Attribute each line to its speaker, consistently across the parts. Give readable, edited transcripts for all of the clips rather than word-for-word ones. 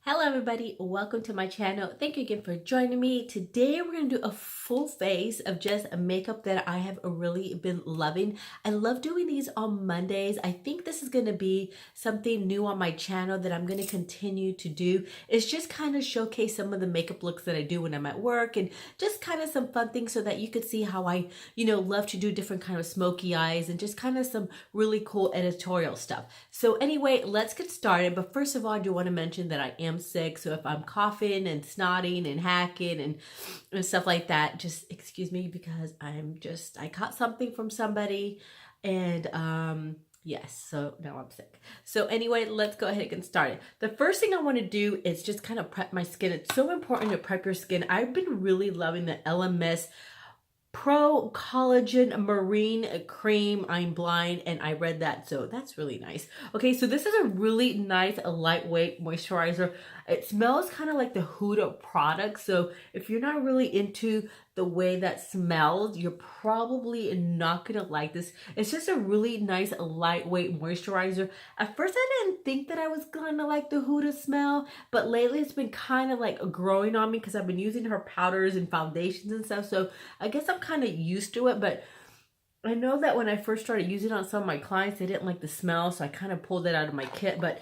Speaker 1: Hello everybody, welcome to my channel. Thank you again for joining me. Today we're going to do a full face of just a makeup that I have really been loving. I love doing these on Mondays. I think this is going to be something new on my channel that I'm going to continue to do. It's just kind of showcase some of the makeup looks that I do when I'm at work and just kind of some fun things so that you could see how I, love to do different kind of smoky eyes and just kind of some really cool editorial stuff. So anyway, let's get started. But first of all, I do want to mention that I am sick, so if I'm coughing and snotting and hacking and stuff like that, just excuse me because I caught something from somebody and yes, so now I'm sick. So anyway, let's go ahead and get started. The first thing I want to do is just kind of prep my skin. It's so important to prep your skin. I've been really loving the Elemis Pro Collagen Marine Cream. I'm blind and I read that, so that's really nice. Okay, so this is a really nice, lightweight moisturizer. It smells kind of like the Huda product, so if you're not really into the way that smells, you're probably not gonna like this. It's just a really nice, lightweight moisturizer. At first, I didn't think that I was gonna like the Huda smell, but lately it's been kind of like growing on me because I've been using her powders and foundations and stuff, so I guess I'm kind of used to it. But I know that when I first started using it on some of my clients, they didn't like the smell, so I kind of pulled it out of my kit, but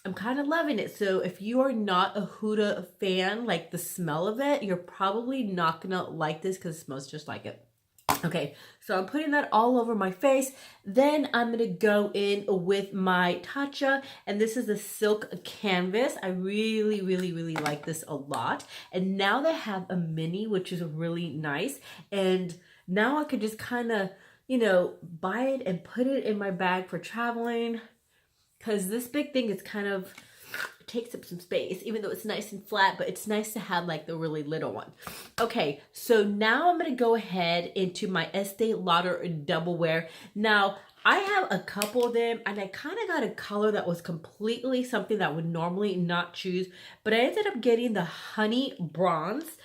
Speaker 1: I'm kind of loving it. So if you are not a Huda fan, like the smell of it, you're probably not gonna like this because it smells just like it. Okay, so I'm putting that all over my face. Then I'm gonna go in with my TATCHA, and this is a silk canvas. I really like this a lot. And now they have a mini, which is really nice. And now I could just kind of, buy it and put it in my bag for traveling. Because this big thing is kind of takes up some space, even though it's nice and flat, but it's nice to have like the really little one. Okay, so now I'm going to go ahead into my Estee Lauder Double Wear. Now, I have a couple of them, and I kind of got a color that was completely something that I would normally not choose, but I ended up getting the Honey Bronze.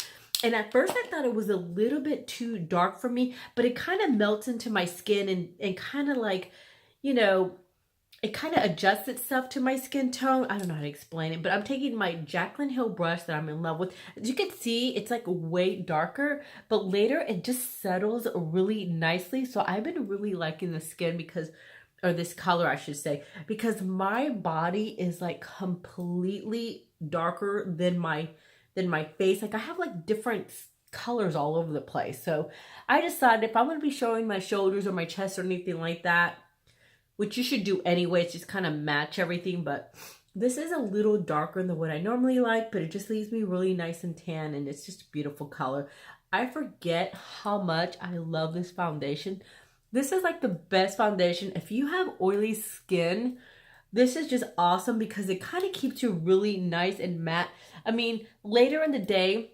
Speaker 1: And at first I thought it was a little bit too dark for me, but it kind of melts into my skin and kind of like, it kind of adjusts itself to my skin tone. I don't know how to explain it, but I'm taking my Jaclyn Hill brush that I'm in love with. As you can see, it's like way darker, but later it just settles really nicely. So I've been really liking the skin because, or this color I should say, because my body is like completely darker than my face. Like I have like different colors all over the place. So I decided if I'm going to be showing my shoulders or my chest or anything like that, which you should do anyways, just kind of match everything. But this is a little darker than what I normally like, but it just leaves me really nice and tan, and it's just a beautiful color. I forget how much I love this foundation. This is like the best foundation. If you have oily skin, this is just awesome because it kind of keeps you really nice and matte. I mean, later in the day,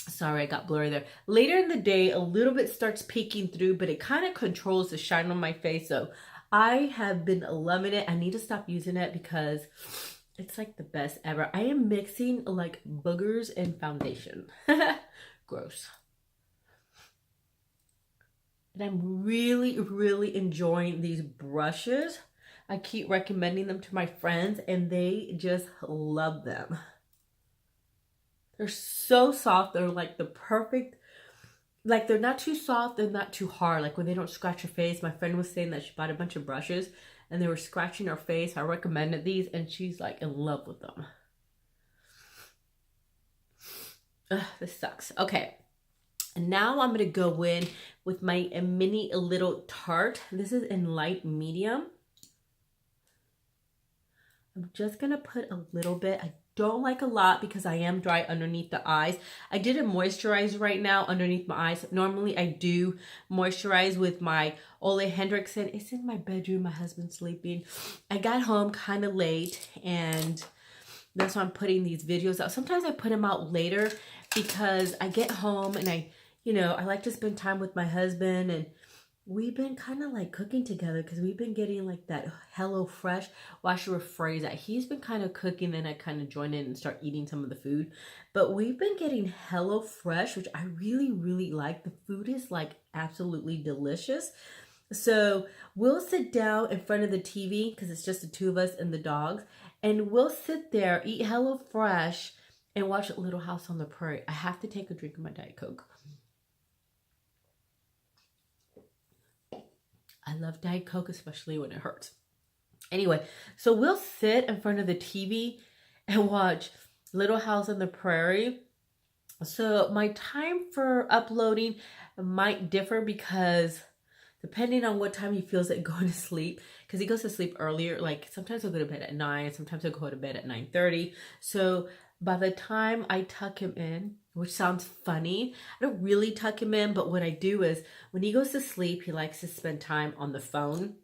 Speaker 1: sorry, I got blurry there. Later in the day, a little bit starts peeking through, but it kind of controls the shine on my face. So I have been loving it. I need to stop using it because it's like the best ever. I am mixing like boogers and foundation. Gross. And I'm really enjoying these brushes. I keep recommending them to my friends and they just love them. They're so soft. They're like the perfect, like they're not too soft, they're not too hard. Like when they don't scratch your face. My friend was saying that she bought a bunch of brushes and they were scratching her face. I recommended these and she's like in love with them. Ugh, this sucks. Okay. And now I'm going to go in with my mini little Tarte. This is in light medium. I'm just going to put a little bit. I don't like a lot because I am dry underneath the eyes. I didn't moisturize right now underneath my eyes. Normally I do moisturize with my Ole Henriksen. It's in my bedroom. My husband's sleeping. I got home kind of late and that's why I'm putting these videos out. Sometimes I put them out later because I get home and I like to spend time with my husband, and we've been kind of like cooking together because we've been getting like that Hello Fresh. Well, I should rephrase that. He's been kind of cooking, then I kind of join in and start eating some of the food. But we've been getting Hello Fresh, which I really like. The food is like absolutely delicious. So we'll sit down in front of the TV because it's just the two of us and the dogs. and we'll sit there, eat Hello Fresh, and watch Little House on the Prairie. I have to take a drink of my Diet Coke. I love Diet Coke, especially when it hurts. Anyway, so we'll sit in front of the TV and watch Little House on the Prairie. So my time for uploading might differ because depending on what time he feels like going to sleep, because he goes to sleep earlier, like sometimes he'll go to bed at 9, sometimes he'll go to bed at 9:30. So by the time I tuck him in, which sounds funny, I don't really tuck him in, but what I do is when he goes to sleep, he likes to spend time on the phone.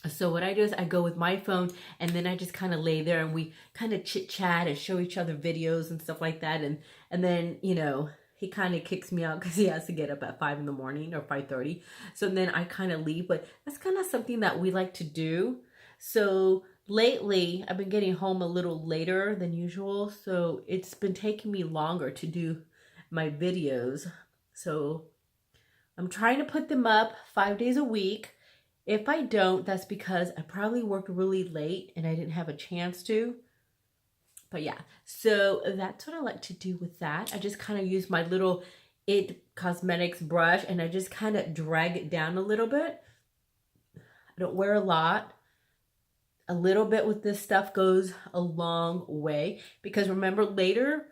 Speaker 1: So what I do is I go with my phone and then I just kind of lay there and we kind of chit chat and show each other videos and stuff like that. And then, you know, he kind of kicks me out because he has to get up at 5 in the morning or 5:30. So then I kind of leave, but that's kind of something that we like to do. So lately I've been getting home a little later than usual. So it's been taking me longer to do my videos. So I'm trying to put them up 5 days a week. If I don't, that's because I probably worked really late and I didn't have a chance to. But yeah, so that's what I like to do with that. I just kind of use my little IT Cosmetics brush and I just kind of drag it down a little bit. I don't wear a lot. A little bit with this stuff goes a long way because remember later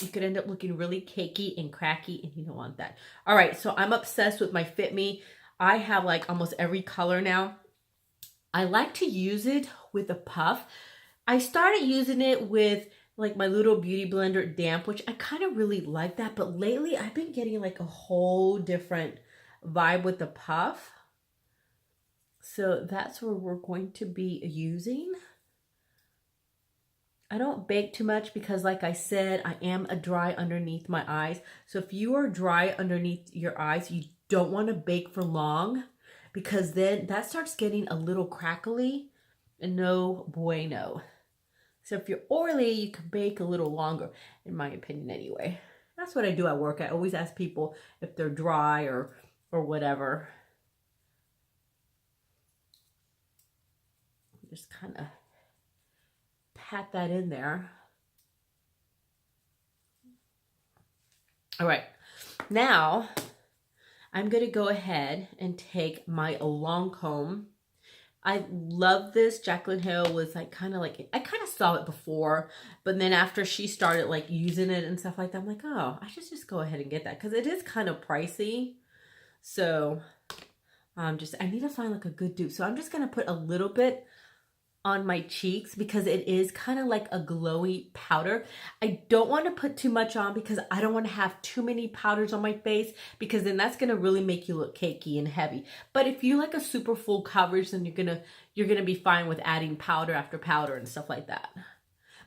Speaker 1: you could end up looking really cakey and cracky and you don't want that. All right, so I'm obsessed with my Fit Me. I have like almost every color now. I like to use it with a puff. I started using it with like my little beauty blender damp, which I kind of really like that. But lately I've been getting like a whole different vibe with the puff. So that's where we're going to be using. I don't bake too much because like I said, I am a dry underneath my eyes. So if you are dry underneath your eyes, you don't want to bake for long because then that starts getting a little crackly and no bueno. So if you're oily, you can bake a little longer, in my opinion anyway. That's what I do at work. I always ask people if they're dry or whatever. Just kind of pat that in there. All right, now I'm going to go ahead and take my Lancome. I love this. Jaclyn Hill was like kind of like, I kind of saw it before, but then after she started like using it and stuff like that, I'm like, oh, I should just go ahead and get that because it is kind of pricey. So I need to find like a good dupe. So I'm just going to put a little bit on my cheeks because it is kind of like a glowy powder. I don't want to put too much on because I don't want to have too many powders on my face because then that's going to really make you look cakey and heavy. But if you like a super full coverage, then you're going to be fine with adding powder after powder and stuff like that.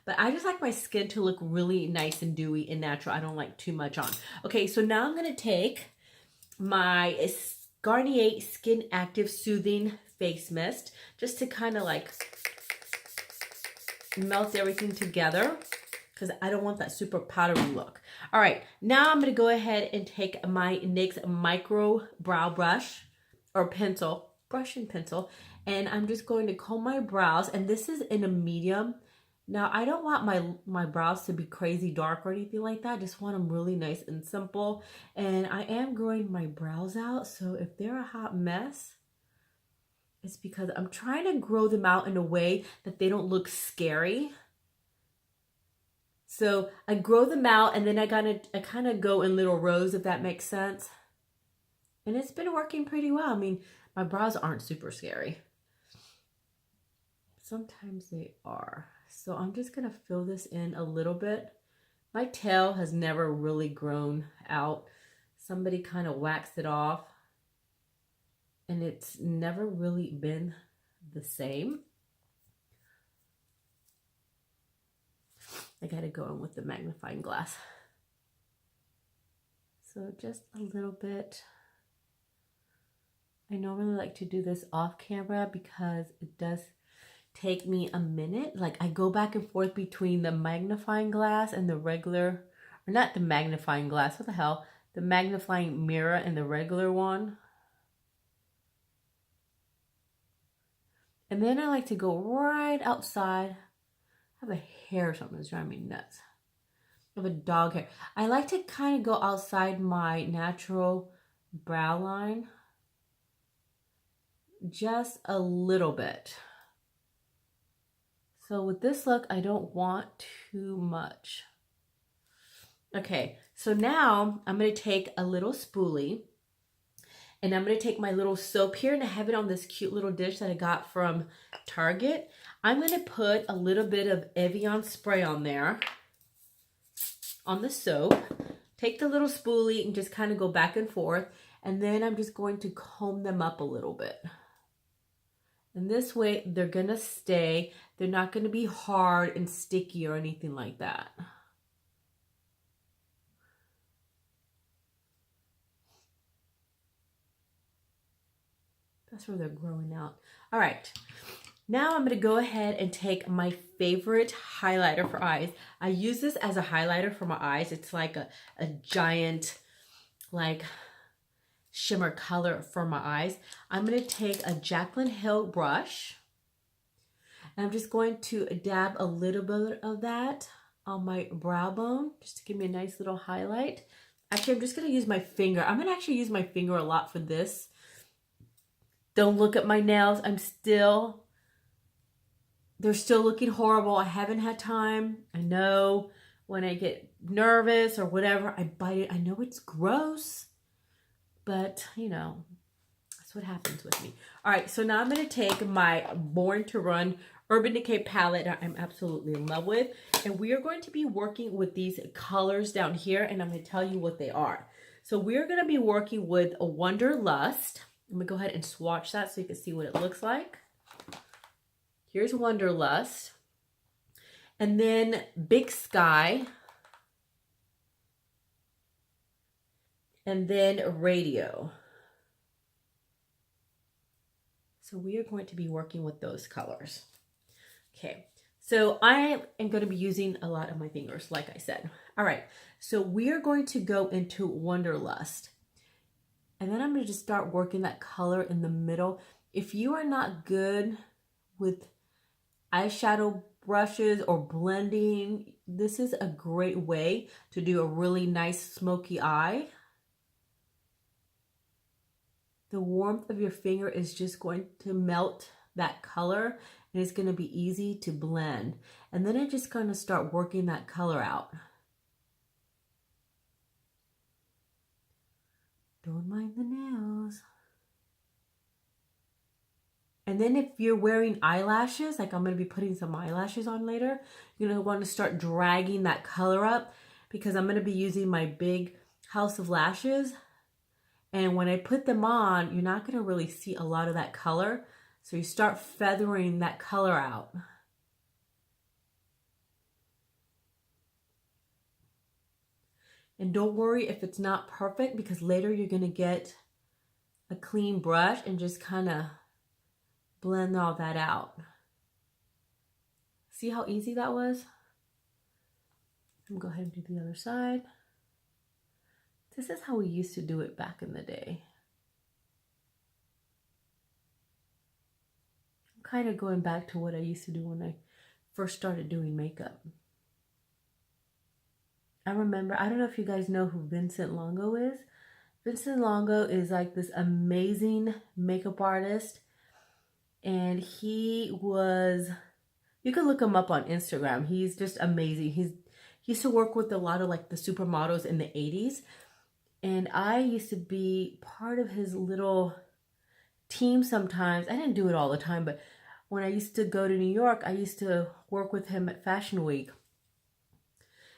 Speaker 1: But I just like my skin to look really nice and dewy and natural. I don't like too much on. Okay, so now I'm going to take my Garnier Skin Active Soothing Face Mist just to kind of like melt everything together because I don't want that super powdery look. All right, now I'm going to go ahead and take my NYX Micro Brow Brush or pencil, brush and pencil, and I'm just going to comb my brows, and this is in a medium. Now, I don't want my brows to be crazy dark or anything like that. I just want them really nice and simple, and I am growing my brows out, so if they're a hot mess, it's because I'm trying to grow them out in a way that they don't look scary. So I grow them out and then I kind of go in little rows, if that makes sense. And it's been working pretty well. I mean, my brows aren't super scary. Sometimes they are. So I'm just going to fill this in a little bit. My tail has never really grown out. Somebody kind of waxed it off. And it's never really been the same. I gotta go in with the magnifying glass. So just a little bit. I normally like to do this off camera because it does take me a minute. Like I go back and forth between the magnifying glass and the regular, or not the magnifying glass, what the hell? The magnifying mirror and the regular one. And then I like to go right outside. I have a hair or something that's driving me nuts. I have a dog hair. I like to kind of go outside my natural brow line. Just a little bit. So with this look, I don't want too much. Okay, so now I'm going to take a little spoolie and I'm going to take my little soap here, and I have it on this cute little dish that I got from Target. I'm going to put a little bit of Evian spray on there, on the soap. Take the little spoolie and just kind of go back and forth, and then I'm just going to comb them up a little bit. And this way they're going to stay. They're not going to be hard and sticky or anything like that. That's where they're growing out. All right. Now I'm going to go ahead and take my favorite highlighter for eyes. I use this as a highlighter for my eyes. It's like a giant, like, shimmer color for my eyes. I'm going to take a Jaclyn Hill brush. And I'm just going to dab a little bit of that on my brow bone, just to give me a nice little highlight. Actually, I'm just going to use my finger. I'm going to actually use my finger a lot for this. Don't look at my nails. They're still looking horrible. I haven't had time. I know when I get nervous or whatever, I bite it. I know it's gross, but you know, that's what happens with me. All right, so now I'm going to take my Born to Run Urban Decay palette that I'm absolutely in love with. And we are going to be working with these colors down here, and I'm going to tell you what they are. So we're going to be working with a Wanderlust. I'm going to go ahead and swatch that so you can see what it looks like. Here's Wanderlust. And then Big Sky. And then Radio. So we are going to be working with those colors. Okay, so I am going to be using a lot of my fingers, like I said. All right, so we are going to go into Wanderlust. And then I'm going to just start working that color in the middle. If you are not good with eyeshadow brushes or blending, this is a great way to do a really nice smoky eye. The warmth of your finger is just going to melt that color, and it's going to be easy to blend. And then I'm just going to start working that color out. Don't mind the nails. And then if you're wearing eyelashes, like I'm going to be putting some eyelashes on later, you're going to want to start dragging that color up, because I'm going to be using my big House of Lashes. And when I put them on, you're not going to really see a lot of that color. So you start feathering that color out. And don't worry if it's not perfect, because later you're going to get a clean brush and just kind of blend all that out. See how easy that was? I'm going to go ahead and do the other side. This is how we used to do it back in the day. I'm kind of going back to what I used to do when I first started doing makeup. I remember, I don't know if you guys know who Vincent Longo is. Vincent Longo is like this amazing makeup artist. And he was, you can look him up on Instagram. He's just amazing. He used to work with a lot of like the supermodels in the 80s. And I used to be part of his little team sometimes. I didn't do it all the time, but when I used to go to New York, I used to work with him at Fashion Week.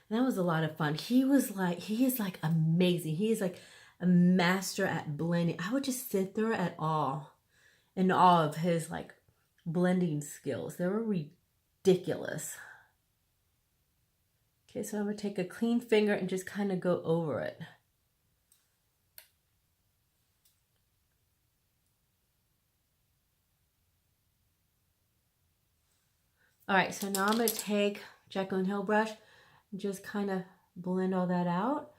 Speaker 1: And that was a lot of fun. He is like amazing. He is like a master at blending. I would just sit there in awe of his like blending skills. They were ridiculous. Okay, so I'm going to take a clean finger and just kind of go over it. All right, so now I'm going to take Jaclyn Hill brush and just kind of blend all that out.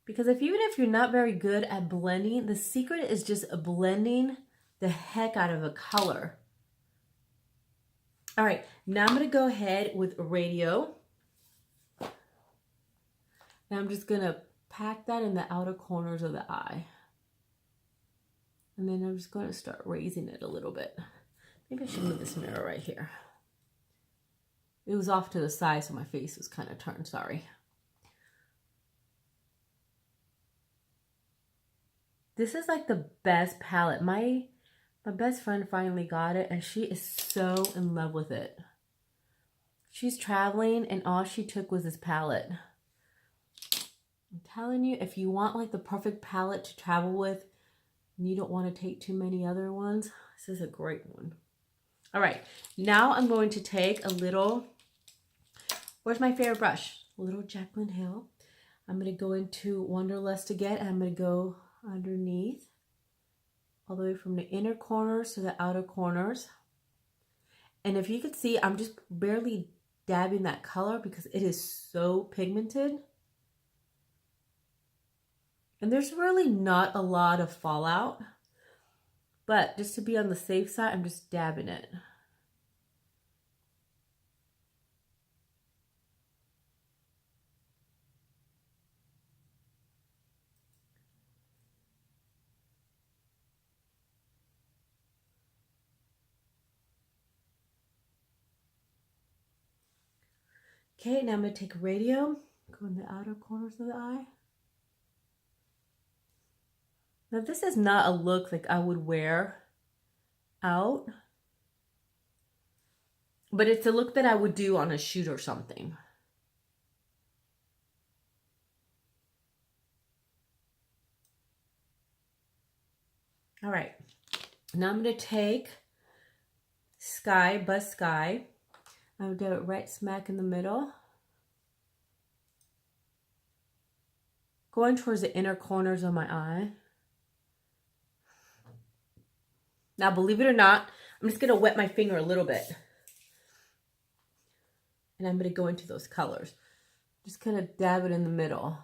Speaker 1: Because even if you're not very good at blending, the secret is just blending the heck out of a color. All right, now I'm going to go ahead with Radio. And I'm just going to pack that in the outer corners of the eye. And then I'm just going to start raising it a little bit. Maybe I should move this mirror right here. It was off to the side, so my face was kind of turned, sorry. This is like the best palette. My best friend finally got it, and she is so in love with it. She's traveling, and all she took was this palette. I'm telling you, if you want like the perfect palette to travel with, and you don't want to take too many other ones, this is a great one. All right, now I'm going to take a little, where's my favorite brush? A little Jaclyn Hill. I'm going to go into Wanderlust again, and I'm going to go underneath, all the way from the inner corners to the outer corners. And if you could see, I'm just barely dabbing that color because it is so pigmented. And there's really not a lot of fallout, but just to be on the safe side, I'm just dabbing it. Okay, now I'm going to take Radio, go in the outer corners of the eye. Now this is not a look like I would wear out, but it's a look that I would do on a shoot or something. All right, now I'm going to take Sky, Bust Sky. I'm going to do it right smack in the middle. Going towards the inner corners of my eye. Now, believe it or not, I'm just going to wet my finger a little bit. And I'm going to go into those colors. Just kind of dab it in the middle.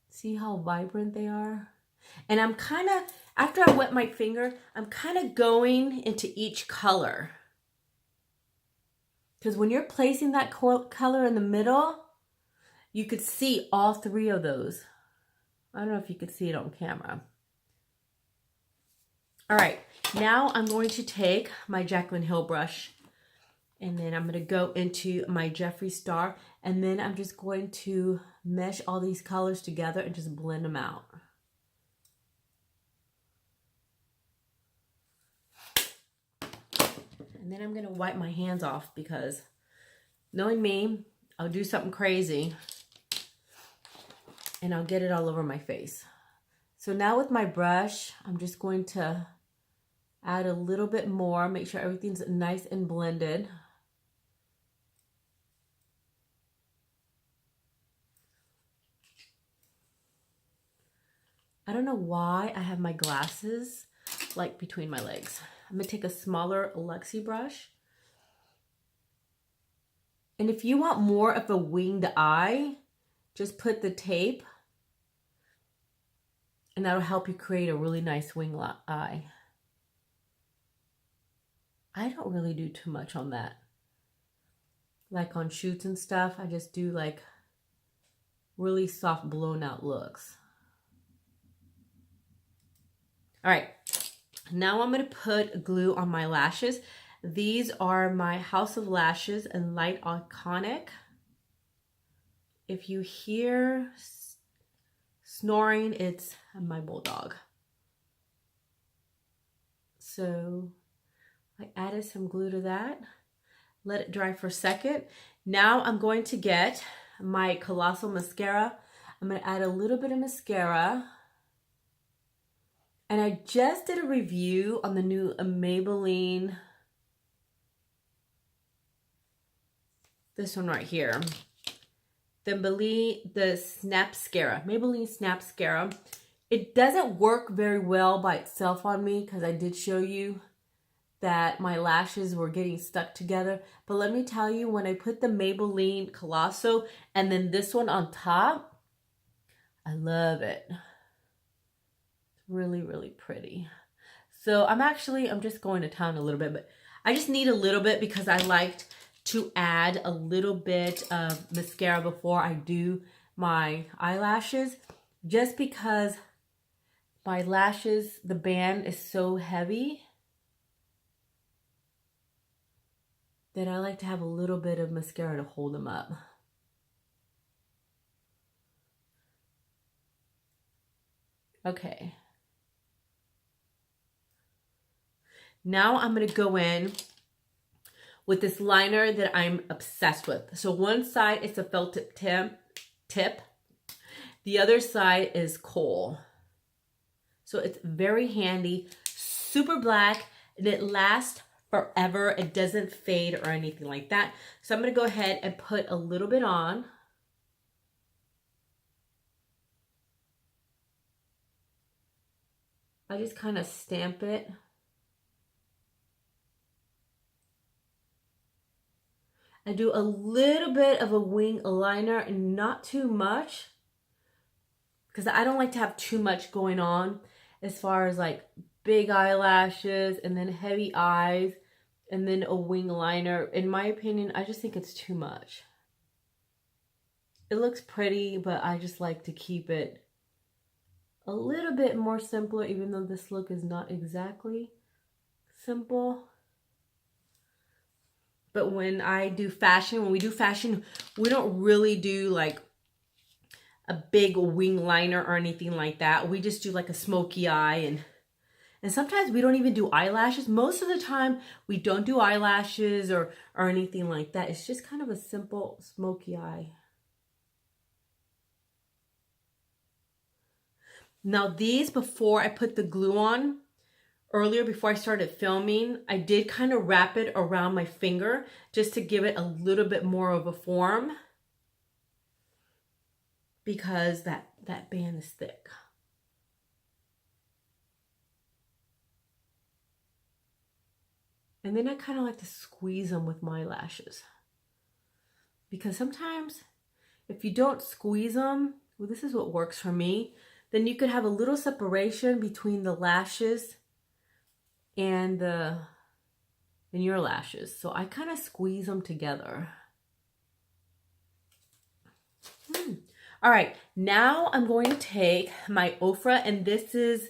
Speaker 1: See how vibrant they are? And I'm kind of, after I wet my finger, I'm kind of going into each color. Because when you're placing that color in the middle, you could see all three of those. I don't know if you could see it on camera. All right, now I'm going to take my Jaclyn Hill brush, and then I'm going to go into my Jeffree Star, and then I'm just going to mesh all these colors together and just blend them out. And then I'm going to wipe my hands off because knowing me, I'll do something crazy and I'll get it all over my face. So now with my brush, I'm just going to add a little bit more, make sure everything's nice and blended. I don't know why I have my glasses like between my legs. I'm gonna take a smaller Luxie brush. And if you want more of a winged eye, just put the tape and that'll help you create a really nice wing eye. I don't really do too much on that. Like on shoots and stuff, I just do like really soft blown out looks. All right, now I'm gonna put glue on my lashes. These are my House of Lashes and Light Iconic. If you hear snoring, it's my bulldog. So I added some glue to that. Let it dry for a second. Now I'm going to get my Colossal mascara. I'm going to add a little bit of mascara. And I just did a review on the new Maybelline. This one right here. The snapscara. Maybelline snapscara. It doesn't work very well by itself on me because I did show you that my lashes were getting stuck together. But let me tell you, when I put the Maybelline Colossal and then this one on top, I love it. It's really, really pretty. So I'm just going to town a little bit, but I just need a little bit because I liked to add a little bit of mascara before I do my eyelashes, just because my lashes, the band is so heavy that I like to have a little bit of mascara to hold them up. Okay. Now I'm going to go in with this liner that I'm obsessed with. So one side is a felt tip. The other side is kohl. So it's very handy, super black, and it lasts forever. It doesn't fade or anything like that. So I'm going to go ahead and put a little bit on. I just kind of stamp it. I do a little bit of a wing liner and not too much, because I don't like to have too much going on as far as like big eyelashes and then heavy eyes and then a wing liner. In my opinion, I just think it's too much. It looks pretty, but I just like to keep it a little bit more simpler, even though this look is not exactly simple. But when we do fashion, we don't really do like a big wing liner or anything like that. We just do like a smoky eye, and sometimes we don't even do eyelashes. Most of the time we don't do eyelashes or anything like that. It's just kind of a simple smoky eye. Now these, before I put the glue on, earlier before I started filming, I did kind of wrap it around my finger just to give it a little bit more of a form, because that band is thick. And then I kind of like to squeeze them with my lashes, because sometimes if you don't squeeze them, well, this is what works for me, then you could have a little separation between the lashes and your lashes. So I kind of squeeze them together. All right, now I'm going to take my ofra, and this is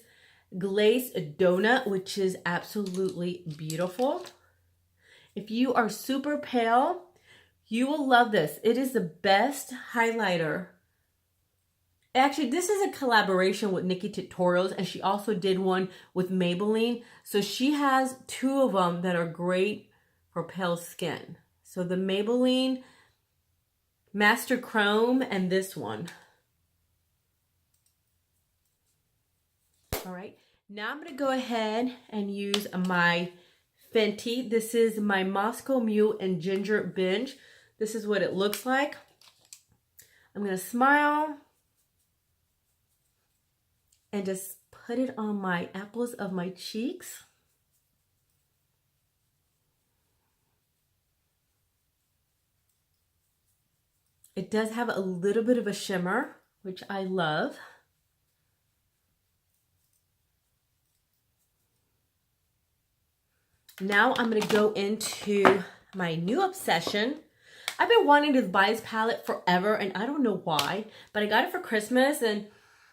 Speaker 1: glazed donut, which is absolutely beautiful. If you are super pale, you will love this. It is the best highlighter. Actually, this is a collaboration with Nikki Tutorials, and she also did one with Maybelline. So she has two of them that are great for pale skin. So the Maybelline Master Chrome and this one. All right, now I'm going to go ahead and use my Fenty. This is my Moscow Mule and Ginger Binge. This is what it looks like. I'm going to smile and just put it on my apples of my cheeks. It does have a little bit of a shimmer, which I love. Now I'm going to go into my new obsession. I've been wanting to buy this palette forever, and I don't know why, but I got it for Christmas and it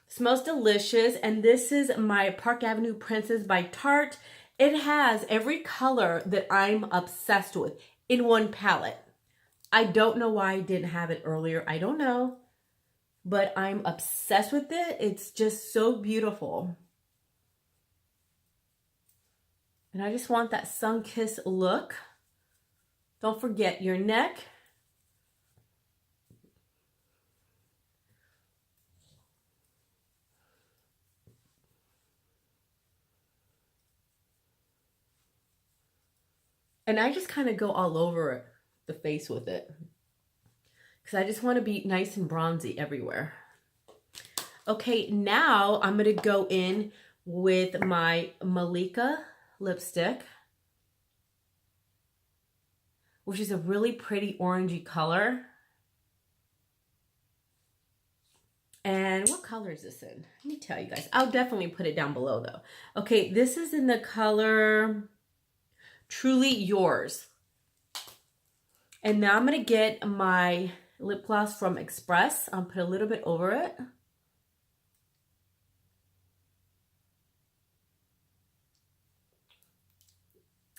Speaker 1: smells delicious. And this is my Park Avenue Princess by Tarte. It has every color that I'm obsessed with in one palette. I don't know why I didn't have it earlier. I don't know, but I'm obsessed with it. It's just so beautiful. And I just want that sun-kissed look. Don't forget your neck. And I just kind of go all over the face with it, because I just want to be nice and bronzy everywhere. Okay, now I'm going to go in with my Malika lipstick, which is a really pretty orangey color. And what color is this in? Let me tell you guys. I'll definitely put it down below though. Okay, this is in the color Truly Yours. And now I'm going to get my lip gloss from Express. I'll put a little bit over it.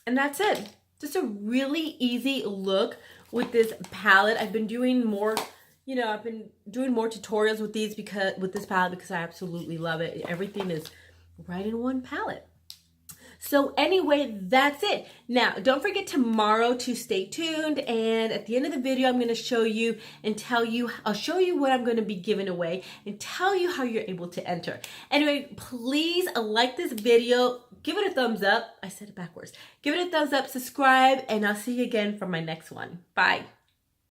Speaker 1: And that's it. Just a really easy look with this palette. I've been doing more, you know, I've been doing more tutorials with these with this palette because I absolutely love it. Everything is right in one palette. So anyway, that's it. Now, don't forget tomorrow to stay tuned. And at the end of the video, I'm going to show you and tell you, I'll show you what I'm going to be giving away and tell you how you're able to enter. Anyway, please like this video. Give it a thumbs up. I said it backwards. Give it a thumbs up, subscribe, and I'll see you again for my next one. Bye.